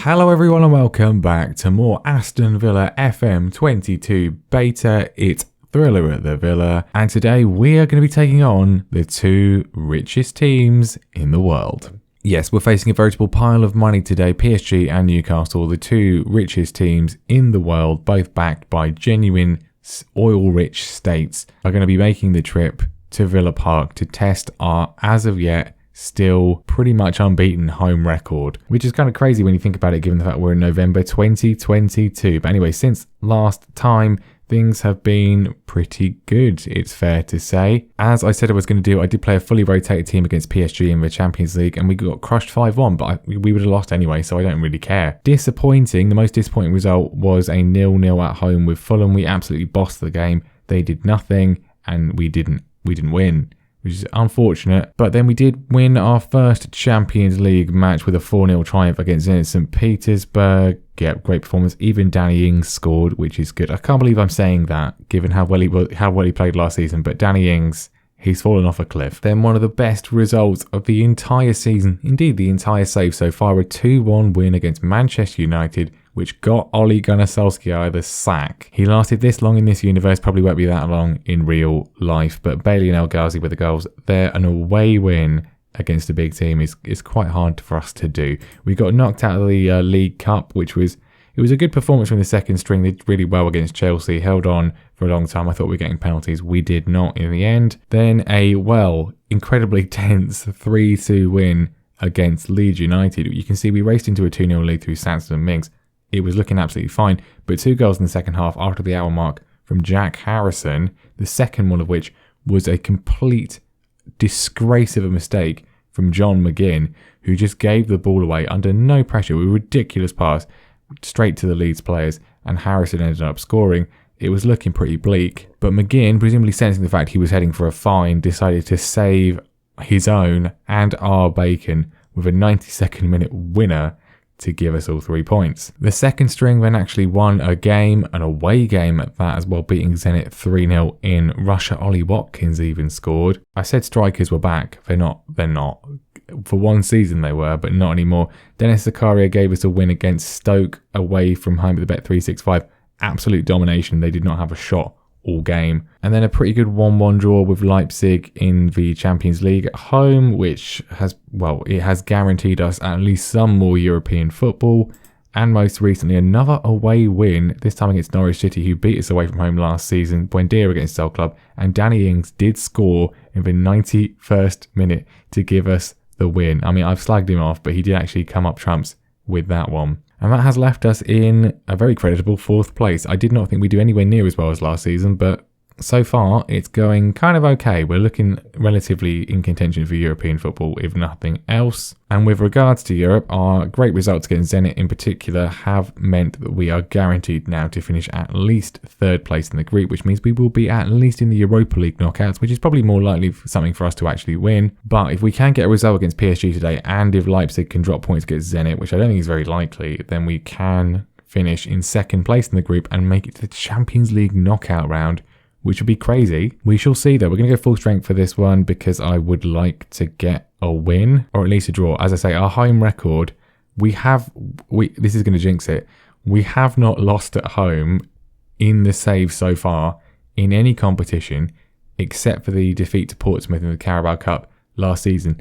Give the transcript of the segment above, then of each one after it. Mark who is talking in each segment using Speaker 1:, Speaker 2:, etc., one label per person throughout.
Speaker 1: Hello everyone and welcome back to more Aston Villa FM22 beta. It's Thriller at the Villa, and today we are going to be taking on the two richest teams in the world. Yes, we're facing a veritable pile of money today. PSG and Newcastle, the two richest teams in the world, both backed by genuine oil-rich states, are going to be making the trip to Villa Park to test our, as of yet, still pretty much unbeaten home record, which is kind of crazy when you think about it, given the fact we're in November 2022. But anyway, since last time, things have been pretty good, it's fair to say. As I said I was going to do, I did play a fully rotated team against PSG in the Champions League, and we got crushed 5-1, but we would have lost anyway, so I don't really care. Disappointing, the most disappointing result was a 0-0 at home with Fulham. We absolutely bossed the game. They did nothing, and we didn't win, which is unfortunate. But then we did win our first Champions League match with a 4-0 triumph against Zenit St. Petersburg. Yeah, great performance. Even Danny Ings scored, which is good. I can't believe I'm saying that, given how well he played last season. But Danny Ings, he's fallen off a cliff. Then one of the best results of the entire season, indeed the entire save so far, a 2-1 win against Manchester United, which got Ole Gunnar Solskjaer the sack. He lasted this long in this universe, probably won't be that long in real life. But Bailey and El Ghazi with the goals there. An away win against a big team is quite hard for us to do. We got knocked out of the League Cup, which was a good performance from the second string. They did really well against Chelsea, held on for a long time. I thought we were getting penalties. We did not in the end. Then a, incredibly tense 3-2 win against Leeds United. You can see we raced into a 2-0 lead through Sanson and Mings. It was looking absolutely fine, but 2 goals in the second half after the hour mark from Jack Harrison, the second one of which was a complete disgrace of a mistake from John McGinn, who just gave the ball away under no pressure with a ridiculous pass straight to the Leeds players, and Harrison ended up scoring. It was looking pretty bleak, but McGinn, presumably sensing the fact he was heading for a fine, decided to save his own and our bacon with a 92nd minute winner to give us all 3 points. The second string then actually won a game, an away game at that as well, beating Zenit 3-0 in Russia. Ollie Watkins even scored. I said strikers were back. They're not. For one season they were, but not anymore. Dennis Zakaria gave us a win against Stoke away from home at the Bet365. Absolute domination. They did not have a shot all game. And then a pretty good 1-1 draw with Leipzig in the Champions League at home, which has guaranteed us at least some more European football. And most recently, another away win, this time against Norwich City, who beat us away from home last season. Buendia against Cell Club, and Danny Ings did score in the 91st minute to give us the win. I mean, I've slagged him off, but he did actually come up trumps with that one. And that has left us in a very creditable 4th place. I did not think we'd do anywhere near as well as last season, but so far it's going kind of okay. We're looking relatively in contention for European football, if nothing else. And with regards to Europe, our great results against Zenit in particular have meant that we are guaranteed now to finish at least 3rd place in the group, which means we will be at least in the Europa League knockouts, which is probably more likely something for us to actually win. But if we can get a result against PSG today, and if Leipzig can drop points against Zenit, which I don't think is very likely, then we can finish in 2nd place in the group and make it to the Champions League knockout round, which would be crazy. We shall see though. We're going to go full strength for this one because I would like to get a win, or at least a draw. As I say, our home record, this is going to jinx it. We have not lost at home in the save so far in any competition except for the defeat to Portsmouth in the Carabao Cup last season.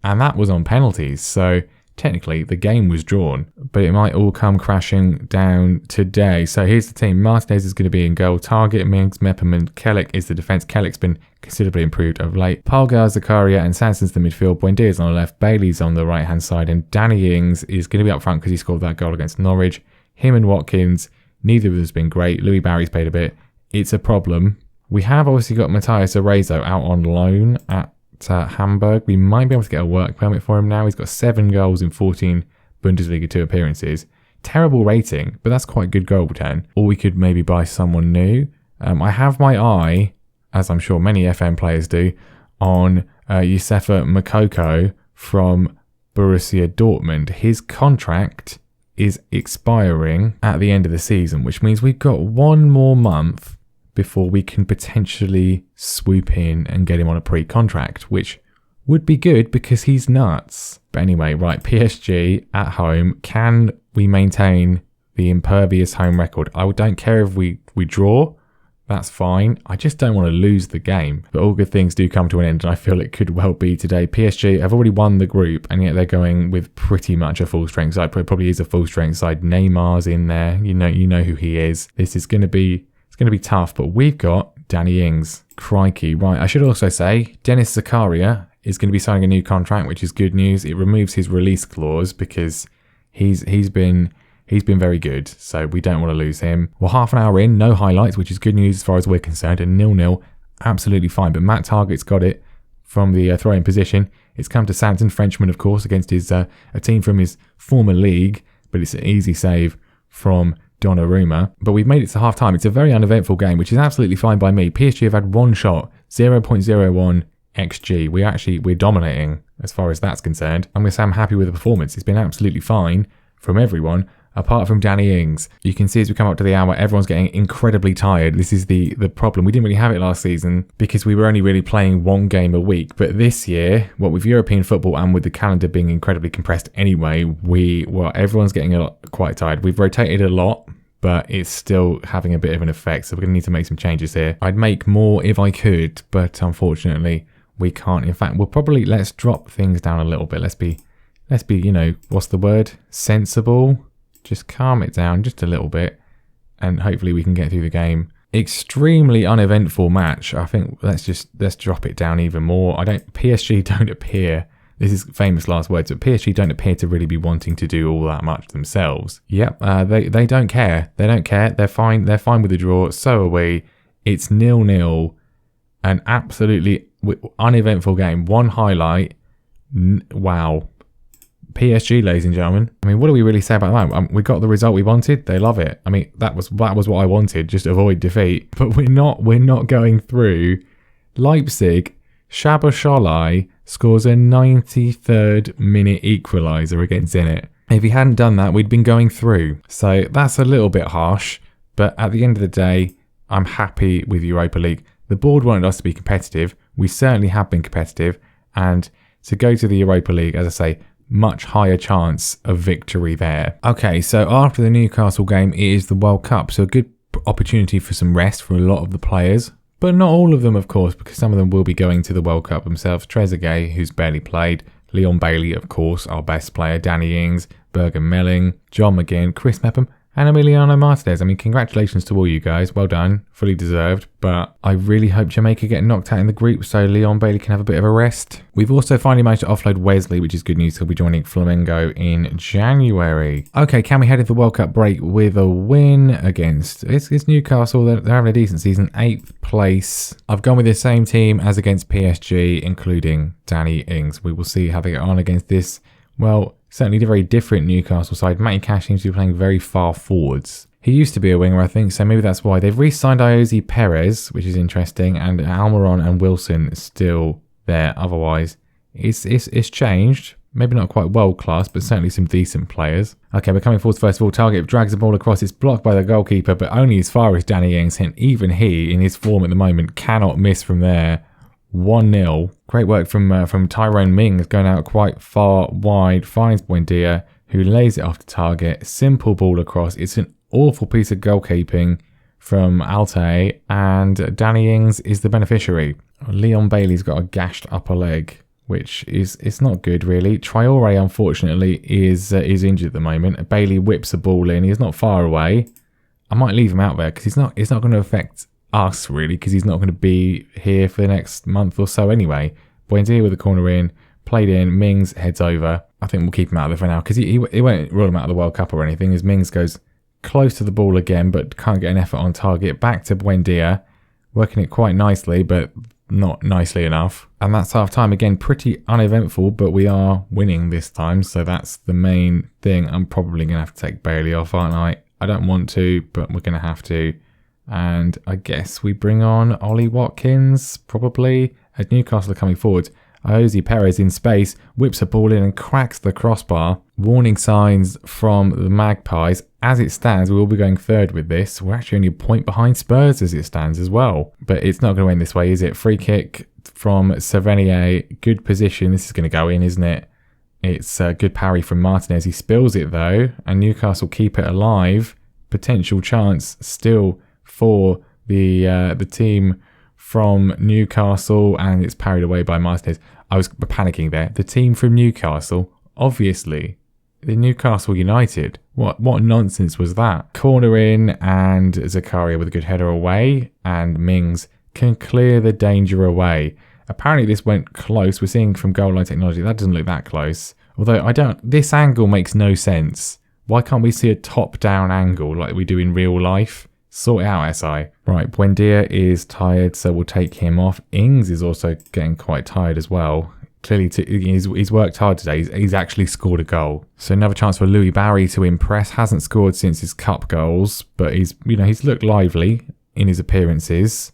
Speaker 1: And that was on penalties. So technically the game was drawn, but it might all come crashing down today. So here's the team. Martinez is going to be in goal. Target, Mings, Mepperman, Kellick is the defence. Kellick's been considerably improved of late. Palgar, Zakaria and Sanson's the midfield. Buendia's on the left. Bailey's on the right hand side. And Danny Ings is going to be up front because he scored that goal against Norwich. Him and Watkins, neither of them has been great. Louis Barry's played a bit. It's a problem. We have obviously got Matthias Arezzo out on loan at Hamburg. We might be able to get a work permit for him now. He's got 7 goals in 14 Bundesliga 2 appearances. Terrible rating, but that's quite good goal return. Or we could maybe buy someone new. I have my eye, as I'm sure many FM players do, on Yousefa Moukoko from Borussia Dortmund. His contract is expiring at the end of the season, which means we've got 1 more month before we can potentially swoop in and get him on a pre-contract, which would be good because he's nuts. But anyway, right, PSG at home, can we maintain the impervious home record. I don't care if we draw. That's fine. I just don't want to lose the game. But all good things do come to an end, and I feel it could well be today. PSG have already won the group, and yet they're going with pretty much a full strength side. It probably is a full strength side. Neymar's in there. You know who he is. This is going to be tough. But we've got Danny Ings. Crikey. Right. I should also say Dennis Zakaria is going to be signing a new contract, which is good news. It removes his release clause because he's been very good, so we don't want to lose him. We're half an hour in, no highlights, which is good news as far as we're concerned, and 0-0, absolutely fine. But Matt Targett's got it from the throw-in position. It's come to Santon, Frenchman, of course, against his a team from his former league, but it's an easy save from Donnarumma. But we've made it to half-time. It's a very uneventful game, which is absolutely fine by me. PSG have had one shot, 0.01 XG. We're dominating as far as that's concerned. I'm going to say I'm happy with the performance. It's been absolutely fine from everyone, apart from Danny Ings. You can see as we come up to the hour, everyone's getting incredibly tired. This is the problem. We didn't really have it last season because we were only really playing one game a week. But this year, with European football and with the calendar being incredibly compressed anyway, everyone's getting quite tired. We've rotated a lot, but it's still having a bit of an effect. So we're going to need to make some changes here. I'd make more if I could, but unfortunately we can't. In fact, let's drop things down a little bit. Let's be, what's the word? Sensible. Just calm it down just a little bit, and hopefully we can get through the game. Extremely uneventful match. I think let's drop it down even more. PSG don't appear, this is famous last words, but PSG don't appear to really be wanting to do all that much themselves. Yep, they don't care. They don't care. They're fine. They're fine with the draw. So are we. It's 0-0. An absolutely uneventful game. One highlight. Wow. PSG, ladies and gentlemen. I mean, what do we really say about that? We got the result we wanted. They love it. I mean, that was what I wanted. Just avoid defeat. But we're not going through. Leipzig, Shabasholi scores a 93rd minute equaliser against Zenit. If he hadn't done that, we'd been going through. So that's a little bit harsh. But at the end of the day, I'm happy with Europa League. The board wanted us to be competitive. We certainly have been competitive. And to go to the Europa League, as I say, much higher chance of victory there. Okay, so after the Newcastle game, it is the World Cup. So a good opportunity for some rest for a lot of the players. But not all of them, of course, because some of them will be going to the World Cup themselves. Trezeguet, who's barely played. Leon Bailey, of course, our best player. Danny Ings, Bergen Melling, John McGinn, Chris Mepham, and Emiliano Martinez. I mean, congratulations to all you guys. Well done. Fully deserved. But I really hope Jamaica get knocked out in the group so Leon Bailey can have a bit of a rest. We've also finally managed to offload Wesley, which is good news. He'll be joining Flamengo in January. Okay, can we head into the World Cup break with a win against... It's Newcastle. They're having a decent season. 8th place. I've gone with the same team as against PSG, including Danny Ings. We will see how they get on against this. Well, certainly a very different Newcastle side. Matty Cash seems to be playing very far forwards. He used to be a winger, I think, so maybe that's why. They've re-signed Iosi Perez, which is interesting, and Almiron and Wilson still there. Otherwise, it's changed. Maybe not quite world-class, but certainly some decent players. Okay, we're coming forward first of all. Target drags the ball across. It's blocked by the goalkeeper, but only as far as Danny Ings. And even he, in his form at the moment, cannot miss from there. 1-0. Great work from Tyrone Mings, going out quite far wide, finds Buendia, who lays it off to Target. Simple ball across. It's an awful piece of goalkeeping from Altay, and Danny Ings is the beneficiary. Leon Bailey's got a gashed upper leg, which it's not good really. Traore, unfortunately, is injured at the moment. Bailey whips a ball in. He's not far away. I might leave him out there because it's not going to affect us really, because he's not going to be here for the next month or so anyway. Buendia with the corner in, played in, Mings heads over. I think we'll keep him out of there for now because he won't rule him out of the World Cup or anything, as Mings goes close to the ball again but can't get an effort on target. Back to Buendia, working it quite nicely but not nicely enough. And that's half time again, pretty uneventful, but we are winning this time, so that's the main thing. I'm probably going to have to take Bailey off, aren't I? I don't want to, but we're going to have to. And I guess we bring on Ollie Watkins, probably, as Newcastle are coming forward. Iosi Perez in space, whips a ball in and cracks the crossbar. Warning signs from the Magpies. As it stands, we will be going third with this. We're actually only a point behind Spurs as it stands as well. But it's not going to end this way, is it? Free kick from Savenier. Good position. This is going to go in, isn't it? It's a good parry from Martinez. He spills it though, and Newcastle keep it alive. Potential chance still for the team from Newcastle, and it's parried away by Martinez. I was panicking there. The team from Newcastle, obviously, the Newcastle United. What nonsense was that? Corner in, and Zakaria with a good header away, and Mings can clear the danger away. Apparently this went close. We're seeing from goal line technology that doesn't look that close. Although this angle makes no sense. Why can't we see a top-down angle like we do in real life? Sort it out, SI. Right, Buendia is tired, so we'll take him off. Ings is also getting quite tired as well. Clearly, he's worked hard today. He's actually scored a goal. So another chance for Louis Barry to impress. Hasn't scored since his cup goals, but he's looked lively in his appearances.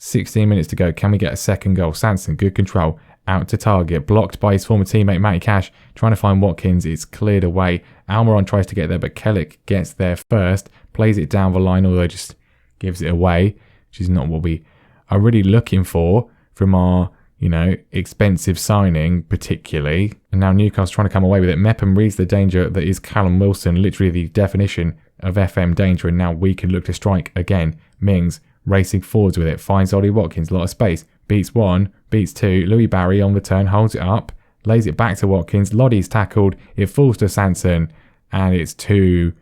Speaker 1: 16 minutes to go. Can we get a second goal? Sanson, good control. Out to target. Blocked by his former teammate, Matty Cash. Trying to find Watkins. It's cleared away. Almiron tries to get there, but Kellick gets there first. Plays it down the line, although just gives it away, which is not what we are really looking for from our, expensive signing, particularly. And now Newcastle trying to come away with it. Mepham reads the danger that is Callum Wilson, literally the definition of FM danger, and now we can look to strike again. Mings racing forwards with it, finds Ollie Watkins, a lot of space, beats one, beats two. Louis Barry on the turn, holds it up, lays it back to Watkins. Lottie's tackled, it falls to Sanson, and it's 2-0.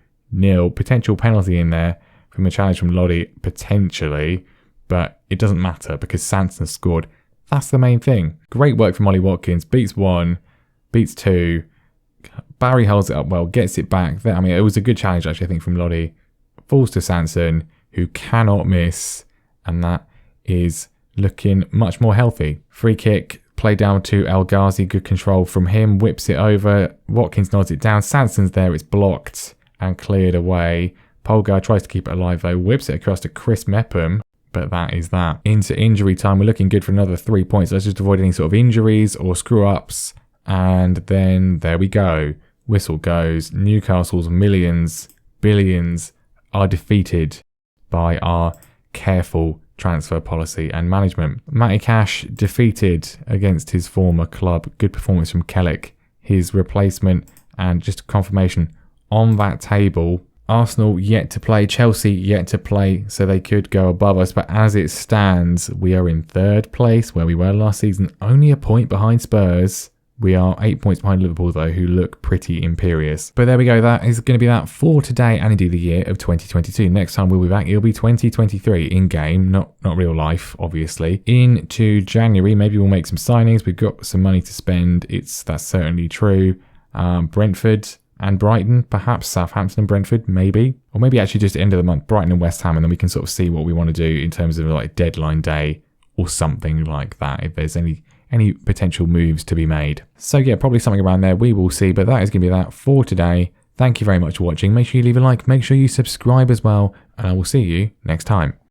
Speaker 1: Potential penalty in there from a challenge from Lottie, potentially, but it doesn't matter because Sanson scored. That's the main thing. Great work from Ollie Watkins, beats one, beats two. Barry holds it up well, gets it back. It was a good challenge actually, I think, from Lottie. Falls to Sanson, who cannot miss, and that is looking much more healthy. Free kick, play down to El Ghazi, good control from him, whips it over. Watkins nods it down. Sanson's there, it's blocked and cleared away. Polgar tries to keep it alive though, whips it across to Chris Mepham, but that is that. Into injury time, we're looking good for another 3 points. Let's just avoid any sort of injuries or screw-ups, and then there we go. Whistle goes. Newcastle's millions, billions are defeated by our careful transfer policy and management. Matty Cash defeated against his former club. Good performance from Kellick, his replacement, and just confirmation on that table. Arsenal yet to play, Chelsea yet to play, so they could go above us. But as it stands, we are in third place where we were last season, only a point behind Spurs. We are 8 points behind Liverpool, though, who look pretty imperious. But there we go. That is going to be that for today and indeed the year of 2022. Next time we'll be back, it'll be 2023 in-game, not real life, obviously. Into January, maybe we'll make some signings. We've got some money to spend. That's certainly true. Brentford and Brighton, perhaps Southampton and Brentford, maybe. Or maybe actually just at the end of the month, Brighton and West Ham, and then we can sort of see what we want to do in terms of like deadline day or something like that, if there's any potential moves to be made. So yeah, probably something around there. We will see, but that is going to be that for today. Thank you very much for watching. Make sure you leave a like, make sure you subscribe as well, and I will see you next time.